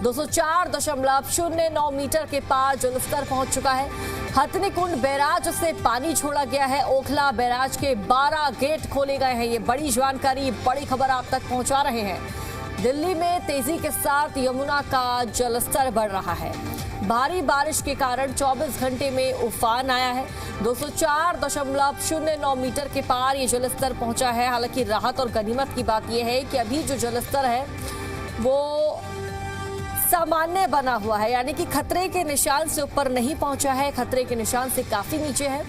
204.09 metre के पार जलस्तर पहुंच चुका है। हथनीकुंड बैराज से पानी छोड़ा गया है। ओखला बैराज के 12 गेट खोले गए हैं। ये बड़ी जानकारी, बड़ी खबर आप तक पहुंचा रहे हैं। दिल्ली में तेजी के साथ यमुना का जलस्तर बढ़ रहा है। भारी बारिश के कारण 24 घंटे में उफान आया है। 204.09 मीटर के पार ये जलस्तर पहुंचा है। हालांकि राहत और गनीमत की बात यह है कि अभी जो जलस्तर है वो सामान्य बना हुआ है, यानी कि खतरे के निशान से ऊपर नहीं पहुंचा है, खतरे के निशान से काफी नीचे है।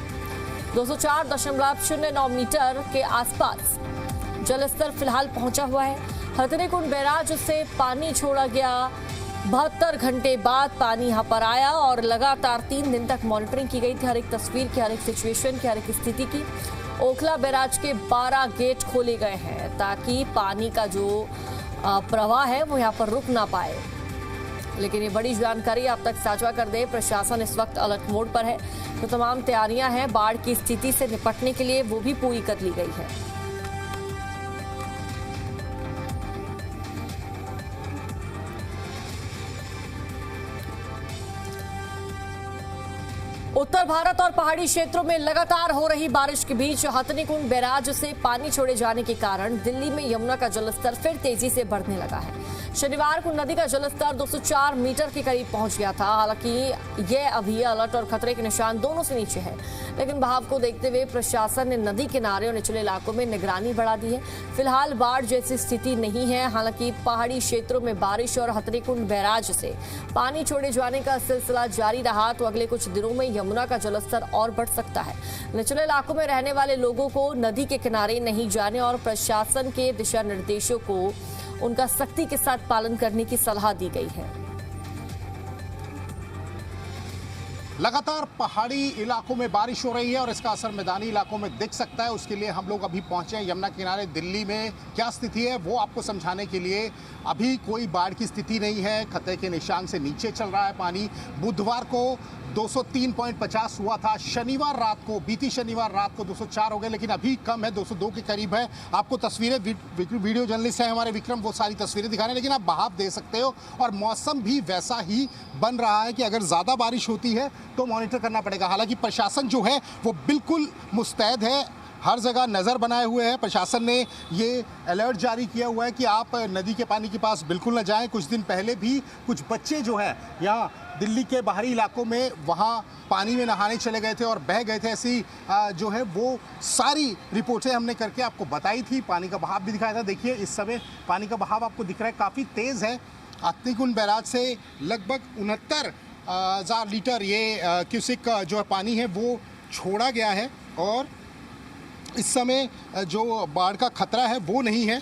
204.09 मीटर के आसपास जलस्तर फिलहाल पहुंचा हुआ है। हथनीकुंड बैराज से पानी छोड़ा गया। 72 घंटे बाद पानी यहां पर आया और लगातार 3 दिन तक मॉनिटरिंग की गई थी हर एक तस्वीर की, हर एक सिचुएशन की, हर एक स्थिति की। ओखला बैराज के 12 गेट खोले गए हैं ताकि पानी का जो प्रवाह है वो यहाँ पर रुक ना पाए। लेकिन ये बड़ी जानकारी आप तक साझा कर दे, प्रशासन इस वक्त अलर्ट मोड पर है। तो तमाम तैयारियां हैं बाढ़ की स्थिति से निपटने के लिए, वो भी पूरी कर ली गई है। उत्तर भारत और पहाड़ी क्षेत्रों में लगातार हो रही बारिश के बीच हथनीकुंड बैराज से पानी छोड़े जाने के कारण दिल्ली में यमुना का जलस्तर फिर तेजी से बढ़ने लगा है। शनिवार को नदी का जलस्तर 204 मीटर के करीब पहुंच गया था। हालांकि यह अभी अलर्ट और खतरे के निशान दोनों से नीचे है, लेकिन बहाव को देखते हुए प्रशासन ने नदी किनारे और निचले इलाकों में निगरानी बढ़ा दी है। फिलहाल बाढ़ जैसी स्थिति नहीं है। हालांकि पहाड़ी क्षेत्रों में बारिश और हथनीकुंड बैराज से पानी छोड़े जाने का सिलसिला जारी रहा तो अगले कुछ दिनों में यमुना का जलस्तर और बढ़ सकता है। निचले इलाकों में रहने वाले लोगों को नदी के किनारे नहीं जाने और प्रशासन के दिशा निर्देशों को उनका सख्ती के साथ पालन करने की सलाह दी गई है। लगातार पहाड़ी इलाकों में बारिश हो रही है और इसका असर मैदानी इलाकों में दिख सकता है। उसके लिए हम लोग अभी पहुंचे हैं यमुना किनारे। दिल्ली में क्या स्थिति है वो आपको समझाने के लिए। अभी कोई बाढ़ की स्थिति नहीं है, खतरे के निशान से नीचे चल रहा है पानी। बुधवार को 203.50 हुआ था। शनिवार रात को, बीती शनिवार रात को 204 हो गए, लेकिन अभी कम है, 202 के करीब है। आपको तस्वीरें, वीडियो जर्नलिस्ट है हमारे विक्रम, वो सारी तस्वीरें दिखा रहे हैं, लेकिन आप बहाव दे सकते हो और मौसम भी वैसा ही बन रहा है कि अगर ज़्यादा बारिश होती है तो मॉनिटर करना पड़ेगा। हालांकि प्रशासन जो है वो बिल्कुल मुस्तैद है, हर जगह नज़र बनाए हुए है। प्रशासन ने ये अलर्ट जारी किया हुआ है कि आप नदी के पानी के पास बिल्कुल न जाएं। कुछ दिन पहले भी कुछ बच्चे जो है यहाँ दिल्ली के बाहरी इलाकों में वहाँ पानी में नहाने चले गए थे और बह गए थे। ऐसी जो है वो सारी रिपोर्टें हमने करके आपको बताई थी। पानी का बहाव भी दिखाया था। देखिए इस समय पानी का बहाव आपको दिख रहा है, काफ़ी तेज़ है। हथनीकुंड बैराज से लगभग 69,000 लीटर ये क्यूसिक जो पानी है वो छोड़ा गया है और इस समय जो बाढ़ का खतरा है वो नहीं है।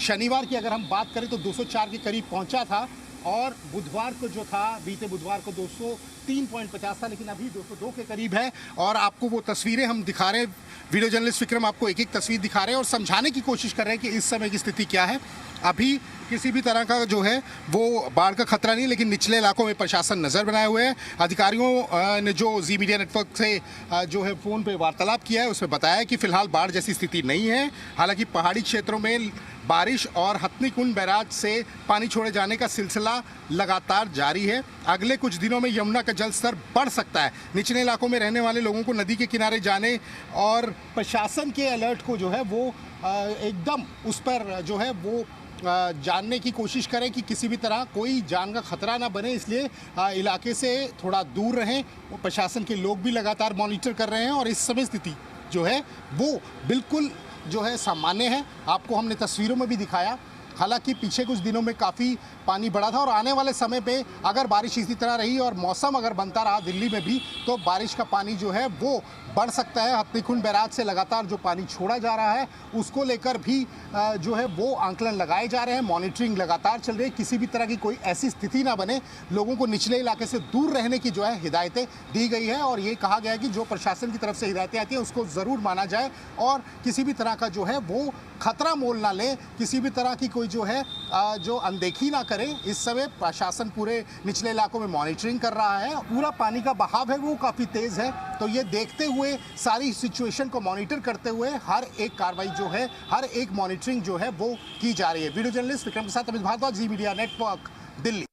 शनिवार की अगर हम बात करें तो 204 के करीब पहुंचा था और बुधवार को जो था, बीते बुधवार को 203.50 था, लेकिन अभी 202 के करीब है। और आपको वो तस्वीरें हम दिखा रहे हैं, वीडियो जर्नलिस्ट विक्रम आपको एक एक तस्वीर दिखा रहे हैं और समझाने की कोशिश कर रहे हैं कि इस समय की स्थिति क्या है। अभी किसी भी तरह का जो है वो बाढ़ का खतरा नहीं, लेकिन निचले इलाकों में प्रशासन नज़र बनाए हुए है। अधिकारियों ने जो जी मीडिया नेटवर्क से जो है फ़ोन पे वार्तालाप किया है उसमें बताया कि फ़िलहाल बाढ़ जैसी स्थिति नहीं है। हालांकि पहाड़ी क्षेत्रों में बारिश और हथनीकुंड बैराज से पानी छोड़े जाने का सिलसिला लगातार जारी है। अगले कुछ दिनों में यमुना का जल स्तर बढ़ सकता है। निचले इलाकों में रहने वाले लोगों को नदी के किनारे जाने और प्रशासन के अलर्ट को जो है वो एकदम उस पर जो है वो जानने की कोशिश करें कि किसी भी तरह कोई जान का खतरा ना बने, इसलिए इलाके से थोड़ा दूर रहें। वो प्रशासन के लोग भी लगातार मॉनिटर कर रहे हैं और इस समय स्थिति जो है वो बिल्कुल जो है सामान्य है। आपको हमने तस्वीरों में भी दिखाया। हालांकि पीछे कुछ दिनों में काफ़ी पानी बढ़ा था और आने वाले समय पे अगर बारिश इसी तरह रही और मौसम अगर बनता रहा दिल्ली में भी तो बारिश का पानी जो है वो बढ़ सकता है। हथनीकुंड बैराज से लगातार जो पानी छोड़ा जा रहा है उसको लेकर भी जो है वो आंकलन लगाए जा रहे हैं। मॉनिटरिंग लगातार चल रही है, किसी भी तरह की कोई ऐसी स्थिति ना बने। लोगों को निचले इलाके से दूर रहने की जो है हिदायतें दी गई है और ये कहा गया है कि जो प्रशासन की तरफ से हिदायतें आती हैं उसको ज़रूर माना जाए और किसी भी तरह का जो है वो खतरा मोल ना ले, किसी भी तरह की कोई जो है जो अनदेखी ना करें। इस समय प्रशासन पूरे निचले इलाकों में मॉनिटरिंग कर रहा है। पूरा पानी का बहाव है वो काफ़ी तेज़ है, तो ये देखते हुए सारी सिचुएशन को मॉनिटर करते हुए हर एक कार्रवाई जो है, हर एक मॉनिटरिंग जो है वो की जा रही है। वीडियो जर्नलिस्ट विक्रम के साथ अमित भारद्वाज, जी मीडिया नेटवर्क, दिल्ली।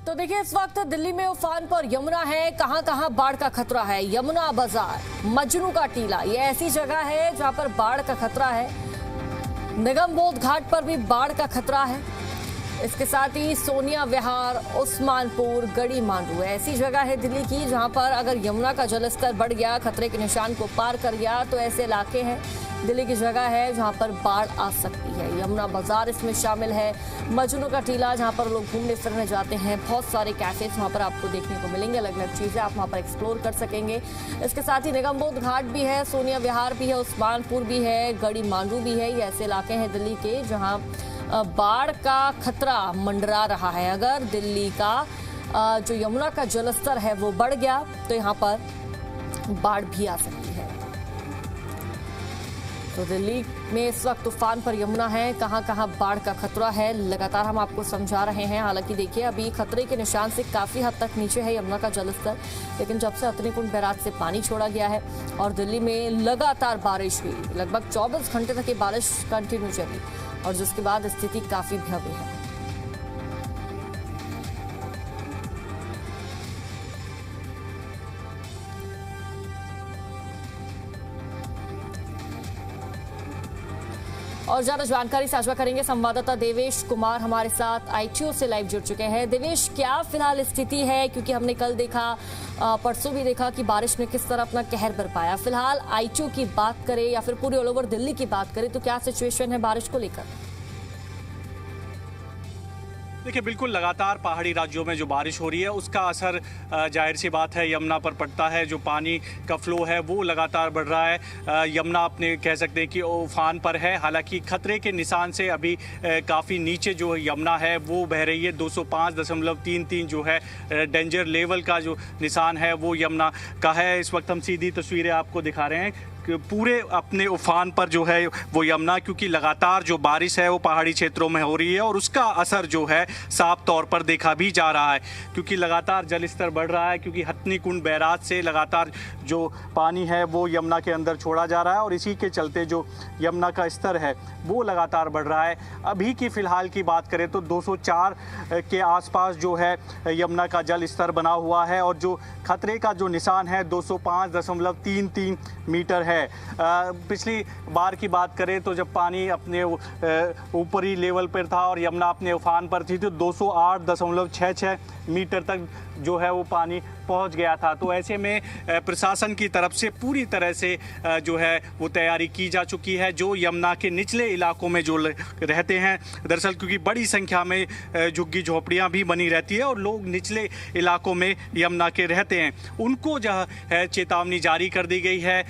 तो देखिए, इस वक्त दिल्ली में उफान पर यमुना है। कहां कहां बाढ़ का खतरा है? यमुना बाजार, मजनू का टीला, ये ऐसी जगह है जहां पर बाढ़ का खतरा है। निगम बोध घाट पर भी बाढ़ का खतरा है। इसके साथ ही सोनिया विहार, उस्मानपुर, गड़ी मांडू ऐसी जगह है दिल्ली की जहां पर अगर यमुना का जलस्तर बढ़ गया, खतरे के निशान को पार कर गया, तो ऐसे इलाके हैं दिल्ली की जगह है जहां पर बाढ़ आ सकती है। यमुना बाजार इसमें शामिल है, मजनू का टीला जहां पर लोग घूमने फिरने जाते हैं, बहुत सारे कैफेज वहां पर आपको देखने को मिलेंगे, अलग अलग चीजें आप वहां पर एक्सप्लोर कर सकेंगे। इसके साथ ही निगम बोध घाट भी है, सोनिया विहार भी है, उस्मानपुर भी है, गड़ी मांडू भी है। ये ऐसे इलाके हैं दिल्ली के जहां बाढ़ का खतरा मंडरा रहा है। अगर दिल्ली का जो यमुना का जलस्तर है वो बढ़ गया तो यहाँ पर बाढ़ भी आ सकती है। तो दिल्ली में इस वक्त तूफान पर यमुना है। कहां कहां बाढ़ का खतरा है लगातार हम आपको समझा रहे हैं। हालांकि देखिए, अभी खतरे के निशान से काफी हद तक नीचे है यमुना का जलस्तर, लेकिन जब से हथनीकुंड बैराज से पानी छोड़ा गया है और दिल्ली में लगातार बारिश हुई, लगभग 24 घंटे तक ये बारिश कंटिन्यू चली और जिसके बाद स्थिति काफी भयावह है। और ज्यादा जानकारी साझा करेंगे संवाददाता देवेश कुमार हमारे साथ आईटीओ से लाइव जुड़ चुके हैं। देवेश, क्या फिलहाल स्थिति है? क्योंकि हमने कल देखा, परसों भी देखा कि बारिश ने किस तरह अपना कहर बरपाया। फिलहाल आईटीओ की बात करें या फिर पूरे ऑल ओवर दिल्ली की बात करें तो क्या सिचुएशन है बारिश को लेकर? देखिए, बिल्कुल लगातार पहाड़ी राज्यों में जो बारिश हो रही है उसका असर जाहिर सी बात है यमुना पर पड़ता है। जो पानी का फ्लो है वो लगातार बढ़ रहा है। यमुना अपने कह सकते हैं कि उफान पर है। हालांकि खतरे के निशान से अभी काफ़ी नीचे जो यमुना है वो बह रही है। 205.33 जो है डेंजर लेवल का जो निशान है वो यमुना का है। इस वक्त हम सीधी तस्वीरें आपको दिखा रहे हैं पूरे अपने उफान पर जो है वो यमुना, क्योंकि लगातार जो बारिश है वो पहाड़ी क्षेत्रों में हो रही है और उसका असर जो है साफ तौर पर देखा भी जा रहा है, क्योंकि लगातार जल स्तर बढ़ रहा है। क्योंकि हथनीकुंड बैराज से लगातार जो पानी है वो यमुना के अंदर छोड़ा जा रहा है और इसी के चलते जो यमुना का स्तर है वो लगातार बढ़ रहा है। अभी की फ़िलहाल की बात करें तो 204 के आसपास जो है यमुना का जल स्तर बना हुआ है और जो खतरे का जो निशान है 205.33 मीटर है। पिछली बार की बात करें तो जब पानी अपने ऊपरी लेवल पर था और यमुना अपने उफान पर थी तो 208.66 मीटर तक जो है वो पानी पहुंच गया था। तो ऐसे में प्रशासन की तरफ से पूरी तरह से जो है वो तैयारी की जा चुकी है। जो यमुना के निचले इलाकों में जो रहते हैं, दरअसल क्योंकि बड़ी संख्या में झुग्गी झोपड़ियां भी बनी रहती है और लोग निचले इलाकों में यमुना के रहते हैं, उनको जो है चेतावनी जारी कर दी गई है।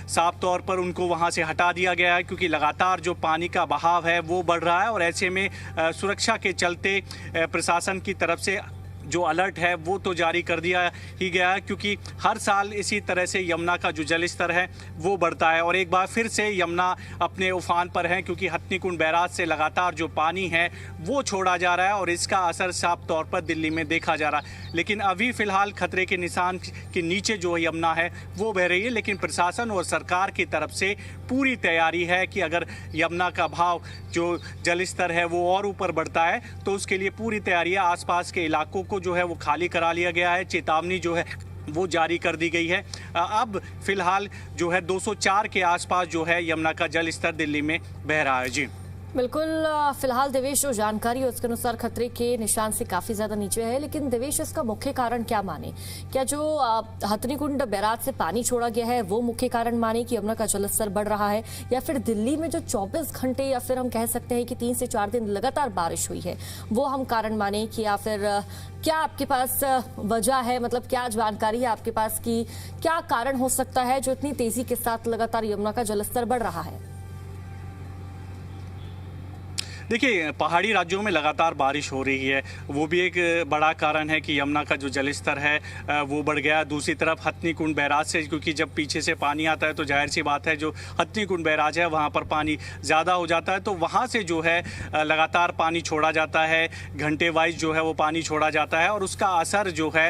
साफ तौर पर उनको वहां से हटा दिया गया है क्योंकि लगातार जो पानी का बहाव है वो बढ़ रहा है और ऐसे में सुरक्षा के चलते प्रशासन की तरफ से जो अलर्ट है वो तो जारी कर दिया ही गया है, क्योंकि हर साल इसी तरह से यमुना का जो जल स्तर है वो बढ़ता है और एक बार फिर से यमुना अपने उफान पर है, क्योंकि हथनीकुंड बैराज से लगातार जो पानी है वो छोड़ा जा रहा है और इसका असर साफ तौर पर दिल्ली में देखा जा रहा है। लेकिन अभी फिलहाल खतरे के निशान के नीचे जो यमुना है वो बह रही है, लेकिन प्रशासन और सरकार की तरफ से पूरी तैयारी है कि अगर यमुना का भाव जो जल स्तर है वो और ऊपर बढ़ता है तो उसके लिए पूरी तैयारियां आसपास के इलाकों को जो है वो खाली करा लिया गया है। चेतावनी जो है वो जारी कर दी गई है। अब फिलहाल जो है 204 के आसपास जो है यमुना का जल स्तर दिल्ली में बह रहा है। जी बिल्कुल, फिलहाल देवेश जो जानकारी है उसके अनुसार खतरे के निशान से काफी ज्यादा नीचे है, लेकिन देवेश इसका मुख्य कारण क्या माने? क्या जो हथनीकुंड बैराज से पानी छोड़ा गया है वो मुख्य कारण माने कि यमुना का जलस्तर बढ़ रहा है, या फिर दिल्ली में जो 24 घंटे या फिर हम कह सकते हैं कि 3 से 4 दिन लगातार बारिश हुई है वो हम कारण माने कि, या फिर क्या आपके पास वजह है, मतलब क्या जानकारी है आपके पास कि क्या कारण हो सकता है जो इतनी तेजी के साथ लगातार यमुना का जलस्तर बढ़ रहा है? देखिए, पहाड़ी राज्यों में लगातार बारिश हो रही है, वो भी एक बड़ा कारण है कि यमुना का जो जल स्तर है वो बढ़ गया। दूसरी तरफ हथनीकुंड बैराज से, क्योंकि जब पीछे से पानी आता है तो जाहिर सी बात है जो हथनीकुंड बैराज है वहाँ पर पानी ज़्यादा हो जाता है, तो वहाँ से जो है लगातार पानी छोड़ा जाता है, घंटे वाइज जो है वो पानी छोड़ा जाता है और उसका असर जो है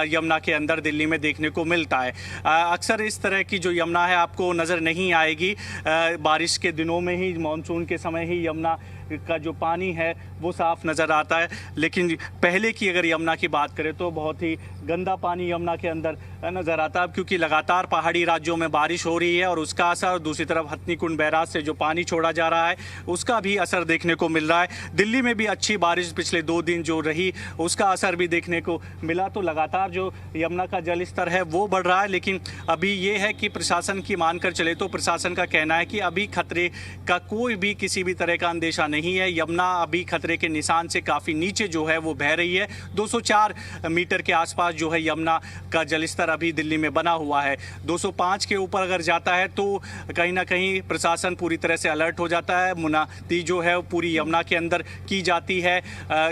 यमुना के अंदर दिल्ली में देखने को मिलता है। अक्सर इस तरह की जो यमुना है आपको नज़र नहीं आएगी। बारिश के दिनों में ही, मानसून के समय ही यमुना का जो पानी है वो साफ नज़र आता है। लेकिन पहले की अगर यमुना की बात करें तो बहुत ही गंदा पानी यमुना के अंदर नज़र आता है, क्योंकि लगातार पहाड़ी राज्यों में बारिश हो रही है और उसका असर, दूसरी तरफ हथनीकुंड बैराज से जो पानी छोड़ा जा रहा है उसका भी असर देखने को मिल रहा है। दिल्ली में भी अच्छी बारिश पिछले 2 दिन जो रही उसका असर भी देखने को मिला। तो लगातार जो यमुना का जल स्तर है वो बढ़ रहा है। लेकिन अभी ये है कि प्रशासन की मानकर चले तो प्रशासन का कहना है कि अभी खतरे का कोई भी किसी भी तरह का अंदेशा नहीं है। यमुना अभी खतरे के निशान से काफ़ी नीचे जो है वो बह रही है। 204 मीटर के आसपास जो है यमुना का जलस्तर अभी दिल्ली में बना हुआ है। 205 के ऊपर अगर जाता है तो कहीं ना कहीं प्रशासन पूरी तरह से अलर्ट हो जाता है। मुनादी जो है पूरी यमुना के अंदर की जाती है।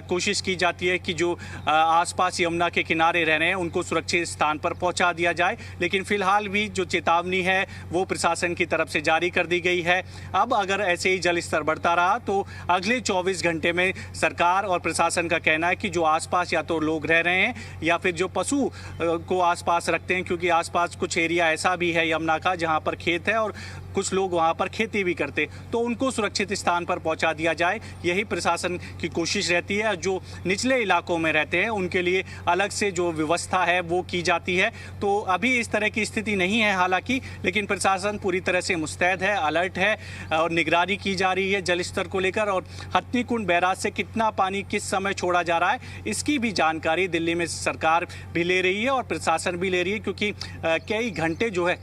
कोशिश की जाती है कि जो आसपास यमुना के किनारे रह रहे हैं उनको सुरक्षित स्थान पर पहुंचा दिया जाए। लेकिन फिलहाल भी जो चेतावनी है वो प्रशासन की तरफ से जारी कर दी गई है। अब अगर ऐसे ही जल स्तर बढ़ता रहा तो अगले 24 घंटे में सरकार और प्रशासन का कहना है कि जो आसपास या तो लोग रह रहे हैं या फिर जो पशु को आसपास रखते हैं, क्योंकि आसपास कुछ एरिया ऐसा भी है यमुना का जहां पर खेत है और कुछ लोग वहां पर खेती भी करते, तो उनको सुरक्षित स्थान पर पहुंचा दिया जाए। यही प्रशासन की कोशिश रहती है। जो निचले इलाकों में रहते हैं उनके लिए अलग से जो व्यवस्था है वो की जाती है। तो अभी इस तरह की स्थिति नहीं है हालांकि, लेकिन प्रशासन पूरी तरह से मुस्तैद है, अलर्ट है और निगरानी की जा रही है जल स्तर को लेकर। और हथनीकुंड बैराज से कितना पानी किस समय छोड़ा जा रहा है इसकी भी जानकारी दिल्ली में सरकार भी ले रही है और प्रशासन भी ले रही है, क्योंकि कई घंटे जो है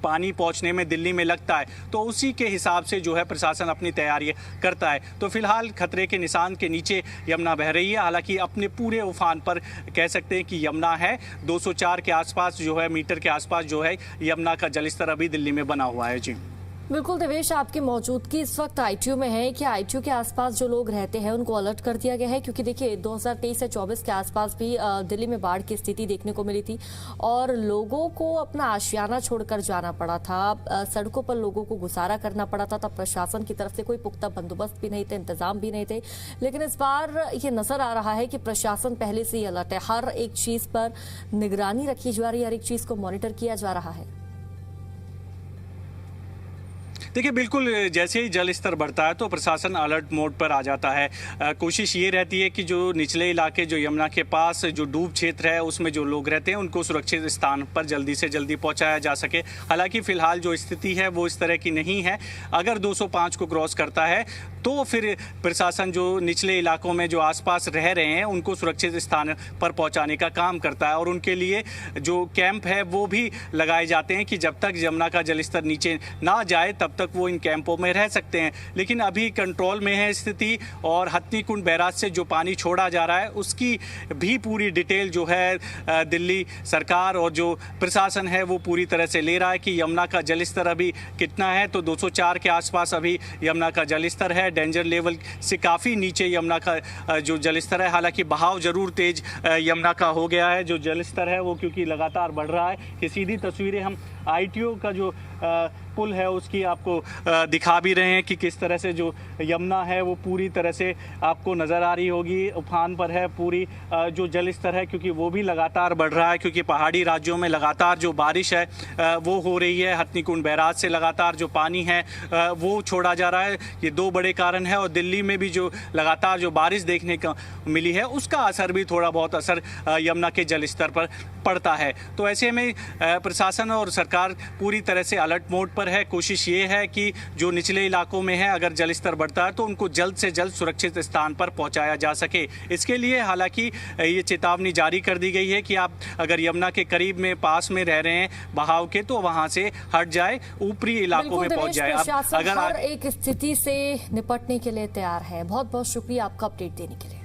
पानी पहुंचने में दिल्ली में लगता है। तो उसी के हिसाब से जो है प्रशासन अपनी तैयारी करता है। तो फिलहाल खतरे के निशान के नीचे यमुना बह रही है। हालांकि अपने पूरे उफान पर कह सकते हैं कि यमुना है। 204 के आसपास जो है मीटर के आसपास जो है यमुना का जलस्तर अभी दिल्ली में बना हुआ है। जी बिल्कुल देवेश, आपकी मौजूदगी इस वक्त आईटीयू में है कि आईटीयू के आसपास जो लोग रहते हैं उनको अलर्ट कर दिया गया है? क्योंकि देखिए 2023 से 24 के आसपास भी दिल्ली में बाढ़ की स्थिति देखने को मिली थी और लोगों को अपना आशियाना छोड़कर जाना पड़ा था। सड़कों पर लोगों को गुजारा करना पड़ा था। तब प्रशासन की तरफ से कोई पुख्ता बंदोबस्त भी नहीं थे, इंतजाम भी नहीं थे। लेकिन इस बार ये नजर आ रहा है कि प्रशासन पहले से ही अलर्ट है। हर एक चीज पर निगरानी रखी जा रही है, हर एक चीज को मॉनिटर किया जा रहा है। देखिए बिल्कुल, जैसे ही जल स्तर बढ़ता है तो प्रशासन अलर्ट मोड पर आ जाता है। कोशिश ये रहती है कि जो निचले इलाके, जो यमुना के पास जो डूब क्षेत्र है उसमें जो लोग रहते हैं उनको सुरक्षित स्थान पर जल्दी से जल्दी पहुंचाया जा सके। हालांकि फिलहाल जो स्थिति है वो इस तरह की नहीं है। अगर 205 को क्रॉस करता है तो फिर प्रशासन जो निचले इलाकों में जो आसपास रह रहे हैं उनको सुरक्षित स्थान पर पहुंचाने का काम करता है और उनके लिए जो कैंप है वो भी लगाए जाते हैं कि जब तक यमुना का जलस्तर नीचे ना जाए तब तक वो इन कैंपों में रह सकते हैं। लेकिन अभी कंट्रोल में है स्थिति और हथनीकुंड बैराज से जो पानी छोड़ा जा रहा है उसकी भी पूरी डिटेल जो है दिल्ली सरकार और जो प्रशासन है वो पूरी तरह से ले रहा है कि यमुना का जलस्तर अभी कितना है। तो 204 के आसपास अभी यमुना का जलस्तर है। डेंजर लेवल से काफ़ी नीचे यमुना का जो जलस्तर है। हालांकि बहाव जरूर तेज यमुना का हो गया है। जो जलस्तर है वो क्योंकि लगातार बढ़ रहा है। ये सीधी तस्वीरें हम आईटीओ का जो पुल है उसकी आपको दिखा भी रहे हैं कि किस तरह से जो यमुना है वो पूरी तरह से आपको नज़र आ रही होगी। उफान पर है पूरी जो जल स्तर है, क्योंकि वो भी लगातार बढ़ रहा है, क्योंकि पहाड़ी राज्यों में लगातार जो बारिश है वो हो रही है। हथनीकुंड बैराज से लगातार जो पानी है वो छोड़ा जा रहा है। ये 2 बड़े कारण हैं और दिल्ली में भी जो लगातार जो बारिश देखने को मिली है उसका असर भी थोड़ा बहुत असर यमुना के जल स्तर पर पड़ता है। तो ऐसे में प्रशासन और सरकार पूरी तरह से अलर्ट मोड पर है। कोशिश ये है कि जो निचले इलाकों में है अगर जल स्तर बढ़ता है तो उनको जल्द से जल्द सुरक्षित स्थान पर पहुंचाया जा सके। इसके लिए हालांकि ये चेतावनी जारी कर दी गई है कि आप अगर यमुना के करीब में पास में रह रहे हैं बहाव के तो वहां से हट जाए, ऊपरी इलाकों में पहुंच जाए। अब अगर हर एक स्थिति से निपटने के लिए तैयार है। बहुत बहुत शुक्रिया आपका अपडेट देने के लिए।